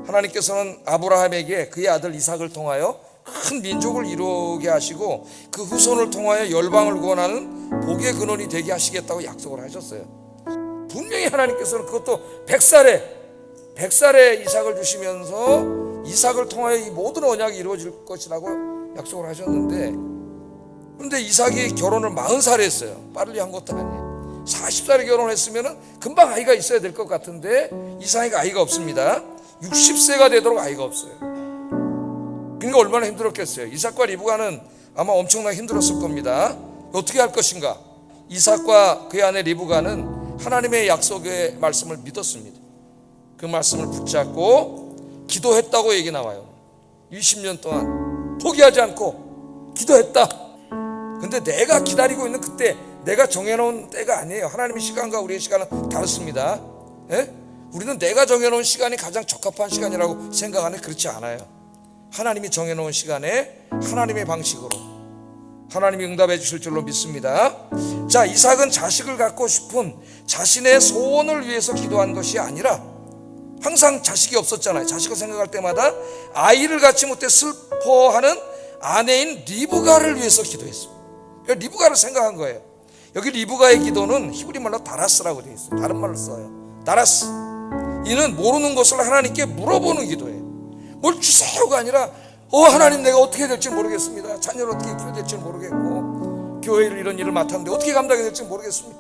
하나님께서는 아브라함에게 그의 아들 이삭을 통하여 큰 민족을 이루게 하시고 그 후손을 통하여 열방을 구원하는 복의 근원이 되게 하시겠다고 약속을 하셨어요. 분명히 하나님께서는 그것도 100살에 이삭을 주시면서 이삭을 통하여 이 모든 언약이 이루어질 것이라고 약속을 하셨는데, 그런데 이삭이 결혼을 40살에 했어요. 빠르게 한 것도 아니에요. 40살에 결혼했으면 금방 아이가 있어야 될 것 같은데 이삭이 아이가 없습니다. 60세가 되도록 아이가 없어요. 그러니까 얼마나 힘들었겠어요. 이삭과 리브가는 아마 엄청나게 힘들었을 겁니다. 어떻게 할 것인가? 이삭과 그의 아내 리브가는 하나님의 약속의 말씀을 믿었습니다. 그 말씀을 붙잡고 기도했다고 얘기 나와요. 20년 동안 포기하지 않고 기도했다. 근데 내가 기다리고 있는 그때, 내가 정해놓은 때가 아니에요. 하나님의 시간과 우리의 시간은 다릅니다. 예? 우리는 내가 정해놓은 시간이 가장 적합한 시간이라고 생각하는데 그렇지 않아요. 하나님이 정해놓은 시간에 하나님의 방식으로 하나님이 응답해 주실 줄로 믿습니다. 자, 이삭은 자식을 갖고 싶은 자신의 소원을 위해서 기도한 것이 아니라, 항상 자식이 없었잖아요. 자식을 생각할 때마다 아이를 갖지 못해 슬퍼하는 아내인 리브가를 위해서 기도했습니다. 그러니까 리브가를 생각한 거예요. 여기 리브가의 기도는 히브리 말로 다라스라고 되어 있어요. 다른 말을 써요. 다라스. 이는 모르는 것을 하나님께 물어보는 기도예요. 뭘 주세요가 아니라 하나님, 내가 어떻게 될지 모르겠습니다. 자녀를 어떻게 키워야 될지 모르겠고, 교회를 이런 일을 맡았는데 어떻게 감당해야 될지 모르겠습니다.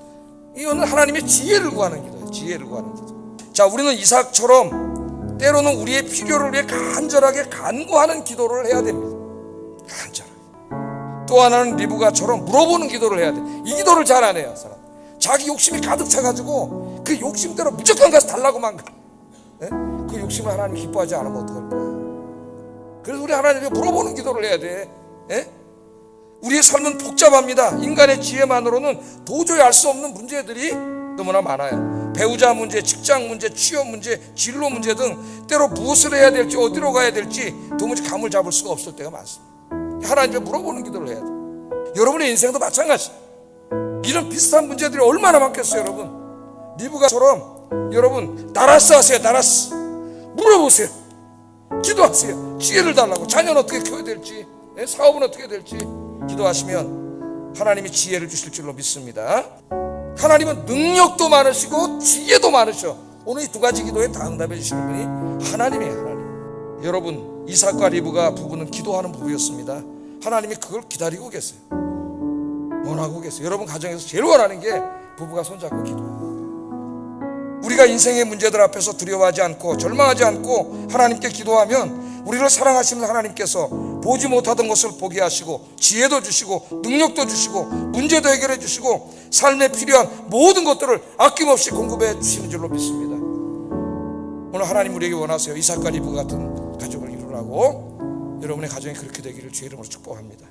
이거는 하나님의 지혜를 구하는 기도예요. 지혜를 구하는 기도. 자, 우리는 이삭처럼 때로는 우리의 필요를 위해 간절하게 간구하는 기도를 해야 됩니다. 간절하게. 또 하나는 리브가처럼 물어보는 기도를 해야 돼. 이 기도를 잘 안 해요, 사람. 자기 욕심이 가득 차가지고 그 욕심대로 무조건 가서 달라고만 가. 그 욕심을 하나님 기뻐하지 않으면 어떡할 거야. 그래서 우리 하나님께 물어보는 기도를 해야 돼. 우리의 삶은 복잡합니다. 인간의 지혜만으로는 도저히 알 수 없는 문제들이 너무나 많아요. 배우자 문제, 직장 문제, 취업 문제, 진로 문제 등 때로 무엇을 해야 될지, 어디로 가야 될지 도무지 감을 잡을 수가 없을 때가 많습니다. 하나님께 물어보는 기도를 해야 돼. 여러분의 인생도 마찬가지예요. 이런 비슷한 문제들이 얼마나 많겠어요, 여러분. 리브가처럼 여러분 다라스 하세요. 다라스. 물어보세요. 기도하세요. 지혜를 달라고. 자녀는 어떻게 키워야 될지, 사업은 어떻게 될지 기도하시면 하나님이 지혜를 주실 줄로 믿습니다. 하나님은 능력도 많으시고 지혜도 많으셔. 오늘 이 두 가지 기도에 다 응답해 주시는 분이 하나님이에요. 하나님. 여러분, 이삭과 리브가 부부는 기도하는 부부였습니다. 하나님이 그걸 기다리고 계세요. 원하고 계세요. 여러분 가정에서 제일 원하는 게 부부가 손잡고 기도해요. 우리가 인생의 문제들 앞에서 두려워하지 않고 절망하지 않고 하나님께 기도하면 우리를 사랑하시는 하나님께서 보지 못하던 것을 보게 하시고 지혜도 주시고 능력도 주시고 문제도 해결해 주시고 삶에 필요한 모든 것들을 아낌없이 공급해 주시는 줄로 믿습니다. 오늘 하나님 우리에게 원하세요. 이삭과 리브 같은 가족을 이루라고. 여러분의 가정이 그렇게 되기를 주의 이름으로 축복합니다.